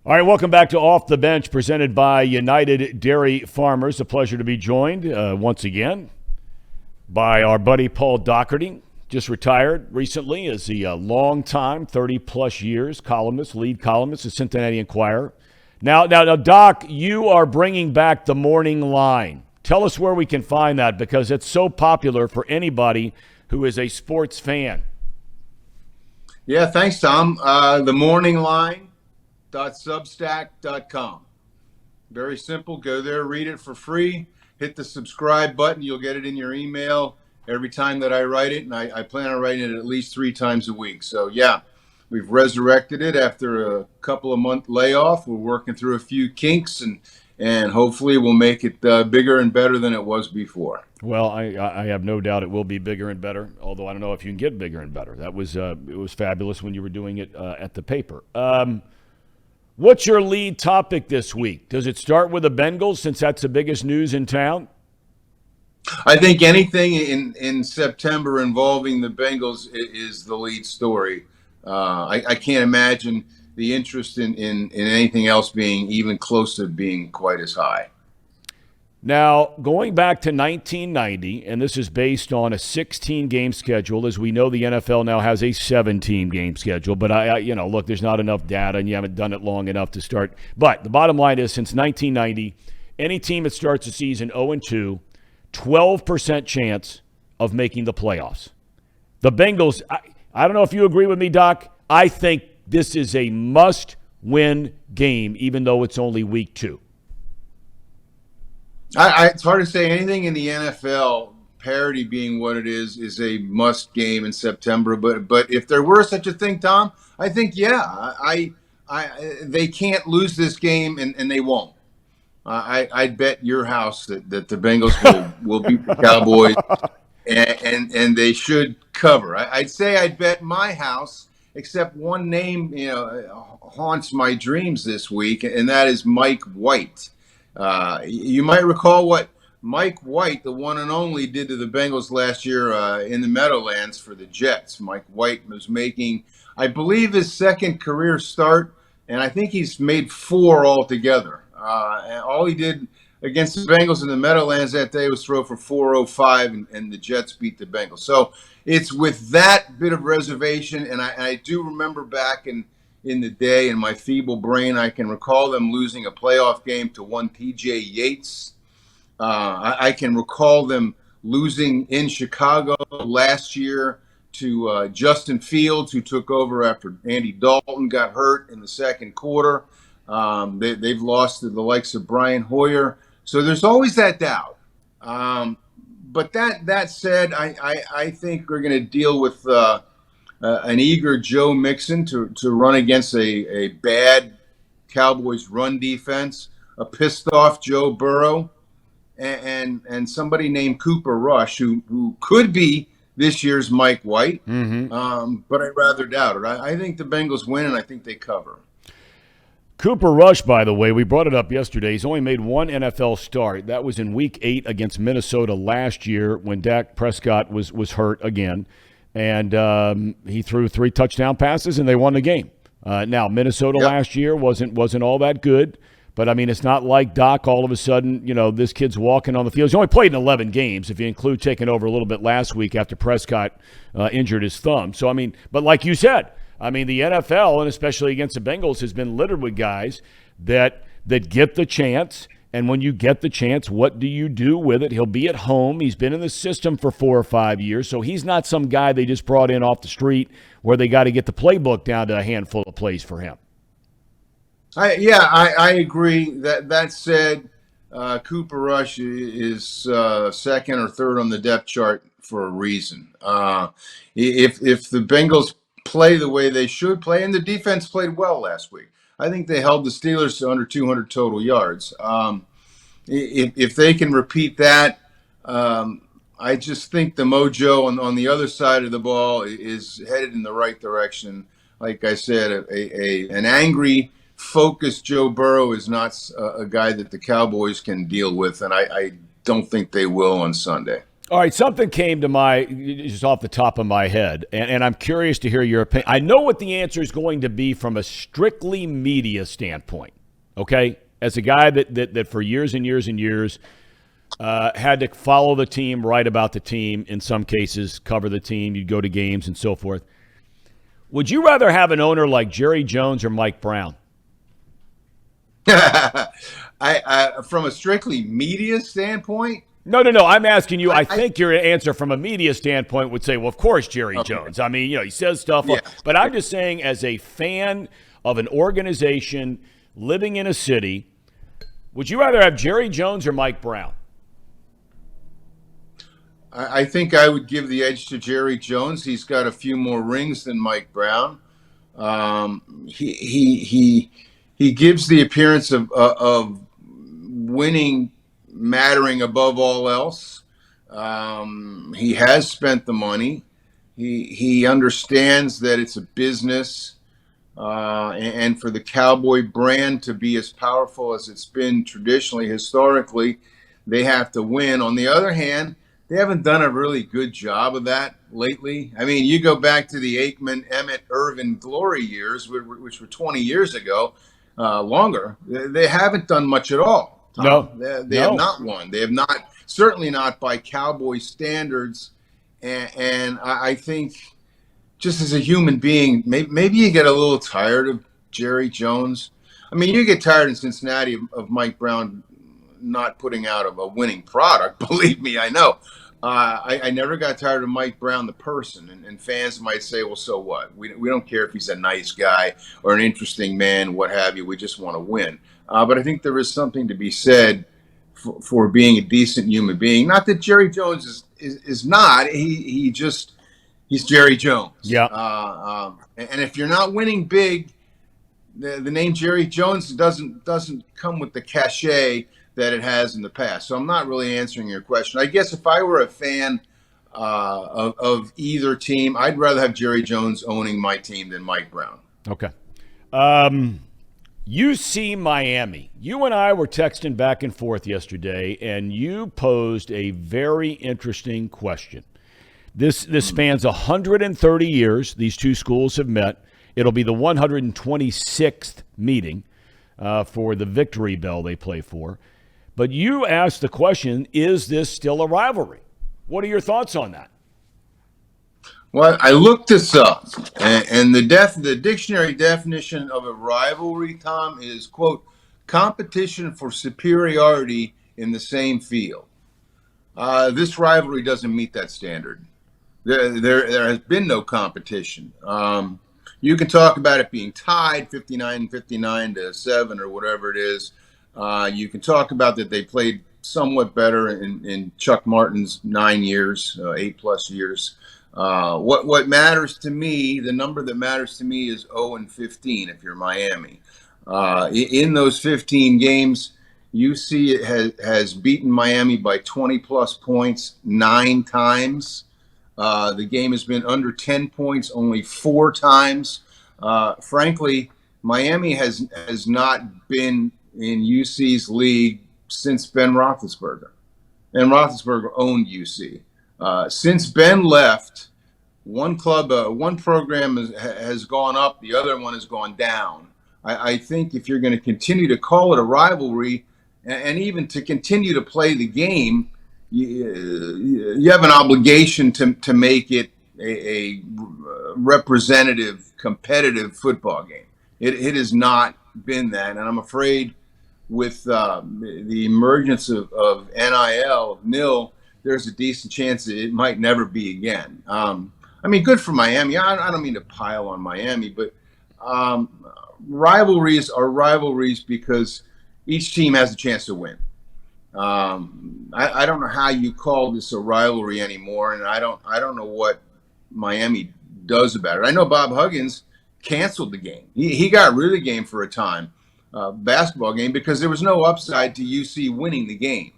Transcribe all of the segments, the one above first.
All right, welcome back to Off the Bench, presented by United Dairy Farmers. A pleasure to be joined once again by our buddy Paul Daugherty, just retired recently as a long-time, 30-plus years columnist, lead columnist of Cincinnati Enquirer. Now, Doc, you are bringing back the morning line. Tell us where we can find that, because it's so popular for anybody who is a sports fan. Yeah, thanks, Tom. The morning line.substack.com. Very simple. Go there, read it for free. Hit the subscribe button. You'll get it in your email every time that I write it, and I plan on writing it at least 3 times a week. So, yeah, we've resurrected it after a couple of month layoff. We're working through a few kinks, and hopefully we'll make it bigger and better than it was before. Well, I have no doubt it will be bigger and better, although I don't know if you can get bigger and better. That was it was fabulous when you were doing it at the paper. What's your lead topic this week? Does it start with the Bengals, since that's the biggest news in town? I think anything in September involving the Bengals is the lead story. I can't imagine the interest in anything else being even close to being quite as high. Now, going back to 1990, and this is based on a 16-game schedule. As we know, the NFL now has a 17-game schedule. But, look, there's not enough data, and you haven't done it long enough to start. But the bottom line is, since 1990, any team that starts the season 0-2, 12% chance of making the playoffs. The Bengals, I don't know if you agree with me, Doc. I think this is a must-win game, even though it's only week 2. It's hard to say anything in the NFL, parity being what it is a must game in September. But if there were such a thing, Tom, I think, they can't lose this game, and they won't. I'd bet your house that the Bengals will beat the Cowboys, and they should cover. I'd say I'd bet my house, except one name haunts my dreams this week, and that is Mike White. You might recall what Mike White, the one and only, did to the Bengals last year in the Meadowlands for the Jets. Mike White was making, I believe, his second career start, and I think he's made 4 altogether. And all he did against the Bengals in the Meadowlands that day was throw for 405, and the Jets beat the Bengals. So it's with that bit of reservation, and I do remember back in the day, in my feeble brain, I can recall them losing a playoff game to one T.J. Yates. I can recall them losing in Chicago last year to Justin Fields, who took over after Andy Dalton got hurt in the second quarter. They've lost to the likes of Brian Hoyer. So there's always that doubt. But that said, I think we're going to deal with an eager Joe Mixon to run against a bad Cowboys run defense, a pissed off Joe Burrow, and somebody named Cooper Rush, who could be this year's Mike White. Mm-hmm. But I'd rather doubt it. I think the Bengals win, and I think they cover. Cooper Rush, by the way, we brought it up yesterday. He's only made 1 NFL start. That was in Week 8 against Minnesota last year when Dak Prescott was hurt again. And he threw 3 touchdown passes, and they won the game. Now, Minnesota last year wasn't all that good. But, I mean, it's not like Doc all of a sudden, this kid's walking on the field. He's only played in 11 games, if you include taking over a little bit last week after Prescott injured his thumb. So, I mean, but like you said, I mean, the NFL, and especially against the Bengals, has been littered with guys that get the chance. And when you get the chance, what do you do with it? He'll be at home. He's been in the system for 4 or 5 years, so he's not some guy they just brought in off the street where they got to get the playbook down to a handful of plays for him. I agree. That said, Cooper Rush is second or third on the depth chart for a reason. If the Bengals play the way they should play, and the defense played well last week, I think they held the Steelers to under 200 total yards. If they can repeat that, I just think the mojo on the other side of the ball is headed in the right direction. Like I said, an angry, focused Joe Burrow is not a guy that the Cowboys can deal with, and I don't think they will on Sunday. All right, something came to my just off the top of my head, and I'm curious to hear your opinion. I know what the answer is going to be from a strictly media standpoint. Okay, as a guy that for years and years and years had to follow the team, write about the team, in some cases cover the team, you'd go to games and so forth. Would you rather have an owner like Jerry Jones or Mike Brown? From a strictly media standpoint, No. I'm asking you. I I think your answer from a media standpoint would say, well, of course, Jerry okay, Jones. I mean, he says stuff. yeah. But I'm just saying, as a fan of an organization living in a city, would you rather have Jerry Jones or Mike Brown? I think I would give the edge to Jerry Jones. He's got a few more rings than Mike Brown. He gives the appearance of winning, mattering above all else. He has spent the money. He understands that it's a business, and for the Cowboy brand to be as powerful as it's been traditionally, historically, they have to win. On the other hand, they haven't done a really good job of that lately. I mean, you go back to the Aikman, Emmett, Irvin glory years, which were 20 years ago, longer. They haven't done much at all, Tom. No, They have no. not won. They have not, certainly not by Cowboy standards. And I think just as a human being, maybe you get a little tired of Jerry Jones. I mean, you get tired in Cincinnati of Mike Brown not putting out a winning product. Believe me, I know. I never got tired of Mike Brown, the person, and fans might say, well, so what? We don't care if he's a nice guy or an interesting man, what have you. We just want to win. But I think there is something to be said for being a decent human being. Not that Jerry Jones is not. He's Jerry Jones. Yeah. And if you're not winning big, the name Jerry Jones doesn't come with the cachet that it has in the past. So I'm not really answering your question. I guess if I were a fan of either team, I'd rather have Jerry Jones owning my team than Mike Brown. Okay. UC Miami. You and I were texting back and forth yesterday, and you posed a very interesting question. This spans 130 years. These two schools have met. It'll be the 126th meeting for the Victory Bell they play for. But you asked the question, is this still a rivalry? What are your thoughts on that? Well, I looked this up, and the dictionary definition of a rivalry, Tom, is, quote, competition for superiority in the same field. This rivalry doesn't meet that standard. There has been no competition. You can talk about it being tied 59 to 7 or whatever it is. You can talk about that they played somewhat better in Chuck Martin's 9 years, 8+ years. What matters to me, the number that matters to me is 0-15 if you're Miami. In those 15 games, UC has beaten Miami by 20+ points 9 times. The game has been under 10 points only 4 times. Frankly, Miami has not been in UC's league since Ben Roethlisberger. And Roethlisberger owned UC. Since Ben left, one program has gone up, the other one has gone down. I think if you're going to continue to call it a rivalry, and even to continue to play the game, you have an obligation to make it a representative, competitive football game. It has not been that, and I'm afraid with the emergence of NIL, of NIL, there's a decent chance that it might never be again. I mean, good for Miami. I don't mean to pile on Miami, but rivalries are rivalries because each team has a chance to win. I don't know how you call this a rivalry anymore, and I don't know what Miami does about it. I know Bob Huggins canceled the game. He got rid of the game for a time, basketball game, because there was no upside to UC winning the game.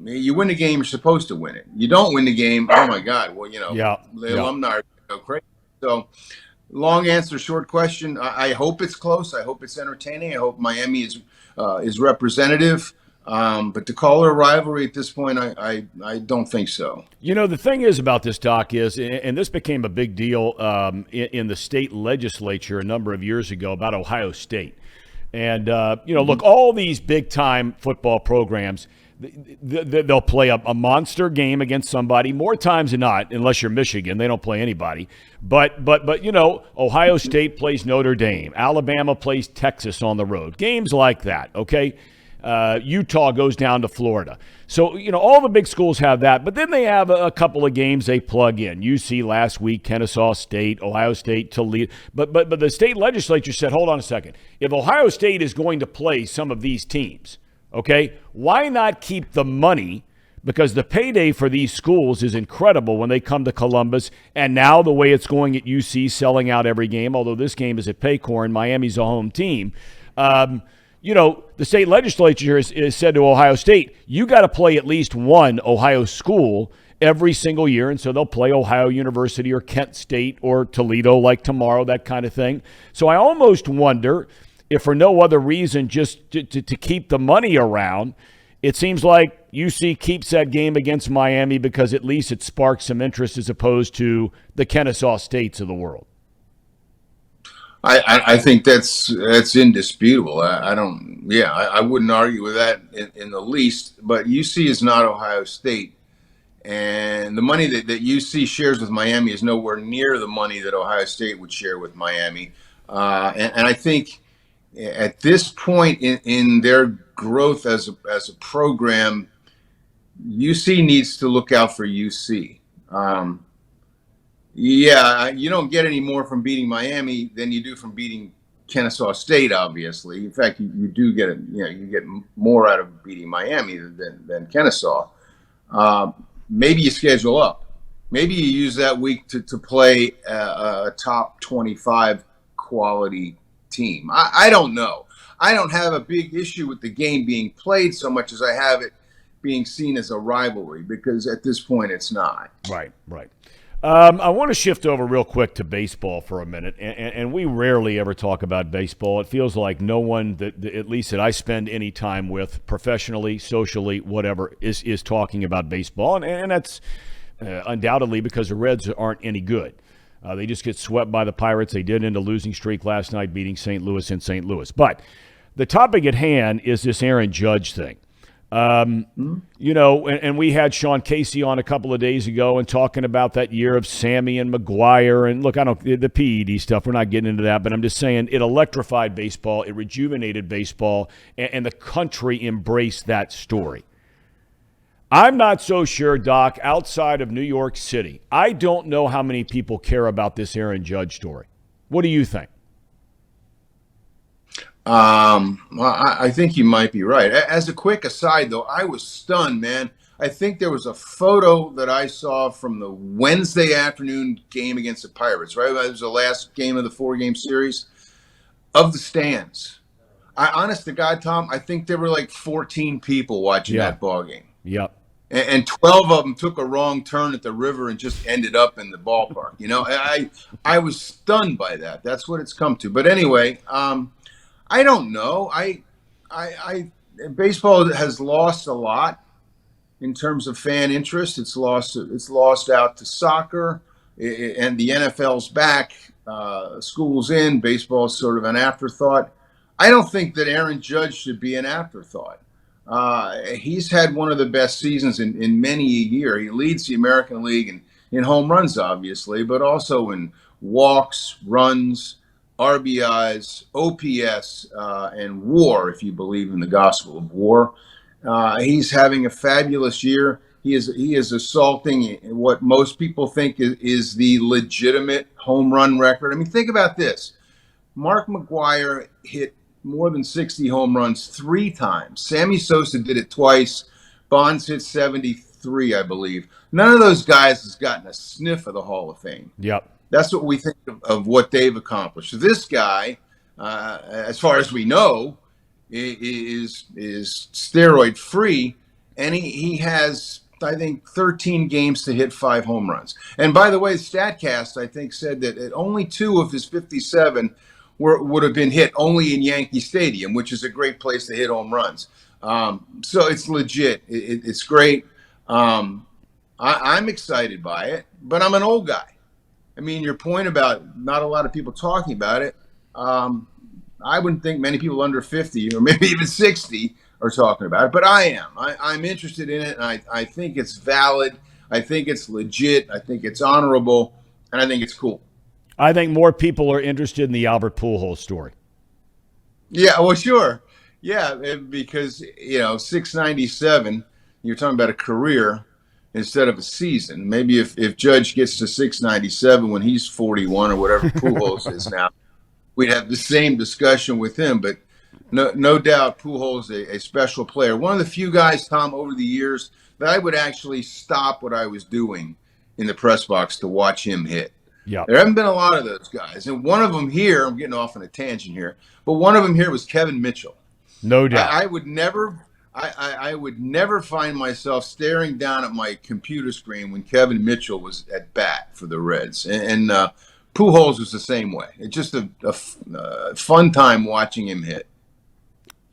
You win the game, you're supposed to win it. You don't win the game, oh my God, well, the alumni are go crazy. So, long answer, short question. I hope it's close. I hope it's entertaining. I hope Miami is representative. But to call it a rivalry at this point, I don't think so. The thing is about this, Doc, is, and this became a big deal in the state legislature a number of years ago about Ohio State. And, look, all these big-time football programs, they'll play a monster game against somebody more times than not, unless you're Michigan. They don't play anybody. But Ohio State plays Notre Dame. Alabama plays Texas on the road. Games like that, okay? Utah goes down to Florida. So, all the big schools have that. But then they have a couple of games they plug in. UC last week, Kennesaw State, Ohio State, Toledo. But the state legislature said, hold on a second. If Ohio State is going to play some of these teams, okay, why not keep the money? Because the payday for these schools is incredible when they come to Columbus. And now the way it's going at UC, selling out every game, although this game is at Paycor, Miami's a home team. The state legislature has said to Ohio State, you got to play at least one Ohio school every single year. And so they'll play Ohio University or Kent State or Toledo like tomorrow, that kind of thing. So I almost wonder if for no other reason, just to keep the money around, it seems like UC keeps that game against Miami because at least it sparks some interest as opposed to the Kennesaw States of the world. I think that's indisputable. I wouldn't argue with that in the least. But UC is not Ohio State, and the money that UC shares with Miami is nowhere near the money that Ohio State would share with Miami. And I think at this point in their growth as a program, UC needs to look out for UC. You don't get any more from beating Miami than you do from beating Kennesaw State, obviously. In fact, you do get you get more out of beating Miami than Kennesaw. Maybe you schedule up. Maybe you use that week to play a top 25 quality team. I don't know. I don't have a big issue with the game being played so much as I have it being seen as a rivalry, because at this point it's not. Right. I want to shift over real quick to baseball for a minute, and we rarely ever talk about baseball. It feels like no one that at least that I spend any time with, professionally, socially, whatever, is talking about baseball, and that's undoubtedly because the Reds aren't any good. They just get swept by the Pirates. They did end a losing streak last night, beating St. Louis in St. Louis. But the topic at hand is this Aaron Judge thing. And we had Sean Casey on a couple of days ago and talking about that year of Sammy and McGuire. And look, the PED stuff, we're not getting into that, but I'm just saying it electrified baseball. It rejuvenated baseball, and the country embraced that story. I'm not so sure, Doc, outside of New York City. I don't know how many people care about this Aaron Judge story. What do you think? Well, I think you might be right. As a quick aside, though, I was stunned, man. I think there was a photo that I saw from the Wednesday afternoon game against the Pirates, right? It was the last game of the 4-game series, of the stands. Honest to God, Tom, I think there were like 14 people watching that ball game. Yep. And 12 of them took a wrong turn at the river and just ended up in the ballpark. I was stunned by that. That's what it's come to. But anyway, I don't know. Baseball has lost a lot in terms of fan interest. It's lost out to soccer, and the NFL's back. School's in. Baseball's sort of an afterthought. I don't think that Aaron Judge should be an afterthought. He's had one of the best seasons in many a year. He leads the American League in home runs, obviously, but also in walks, runs, RBIs, OPS, and WAR, if you believe in the gospel of WAR. He's having a fabulous year. He is assaulting what most people think is the legitimate home run record. I mean, think about this. Mark McGwire hit more than 60 home runs 3 times. Sammy Sosa did it twice. Bonds hit 73, I believe. None of those guys has gotten a sniff of the Hall of Fame. Yep. That's what we think of what they've accomplished. So this guy, as far as we know, is steroid free, and he has, I think, 13 games to hit 5 home runs. And by the way, StatCast, I think, said that only 2 of his 57 would have been hit only in Yankee Stadium, which is a great place to hit home runs. So it's legit. It's great. I'm excited by it, but I'm an old guy. I mean, your point about not a lot of people talking about it, I wouldn't think many people under 50 or maybe even 60 are talking about it, but I am. I'm interested in it, and I think it's valid. I think it's legit. I think it's honorable, and I think it's cool. I think more people are interested in the Albert Pujols story. Yeah, well, sure. Yeah, because, 697, you're talking about a career instead of a season. Maybe if Judge gets to 697 when he's 41 or whatever Pujols is now, we'd have the same discussion with him. But no doubt Pujols a special player. One of the few guys, Tom, over the years that I would actually stop what I was doing in the press box to watch him hit. Yeah. There haven't been a lot of those guys. And one of them here, I'm getting off on a tangent here, but one of them here was Kevin Mitchell. No doubt. I would never find myself staring down at my computer screen when Kevin Mitchell was at bat for the Reds. And Pujols was the same way. It's just a fun time watching him hit.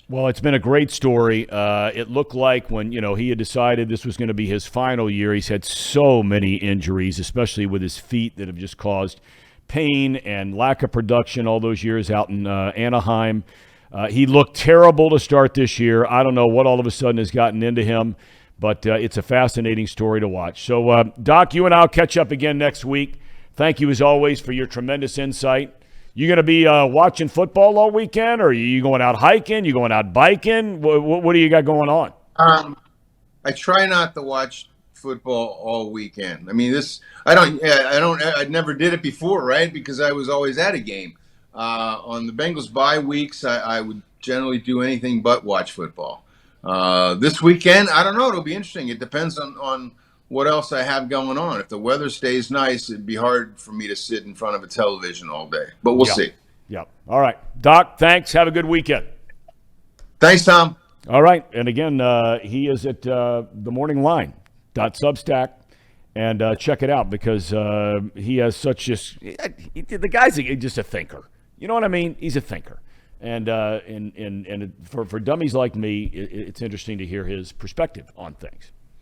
Well, it's been a great story. It looked like when, he had decided this was going to be his final year, he's had so many injuries, especially with his feet that have just caused pain and lack of production all those years out in Anaheim. He looked terrible to start this year. I don't know what all of a sudden has gotten into him, but it's a fascinating story to watch. So, Doc, you and I will catch up again next week. Thank you, as always, for your tremendous insight. You going to be watching football all weekend, or are you going out hiking? You going out biking? What do you got going on? I try not to watch football all weekend. I mean, I never did it before, right? Because I was always at a game. On the Bengals bye weeks, I would generally do anything but watch football. This weekend, I don't know. It'll be interesting. It depends on what else I have going on. If the weather stays nice, it'd be hard for me to sit in front of a television all day. But we'll see. Yep. All right. Doc, thanks. Have a good weekend. Thanks, Tom. All right. And again, he is at themorningline.substack. And check it out because he has such just – the guy's just a thinker. You know what I mean? He's a thinker. And for dummies like me, it's interesting to hear his perspective on things.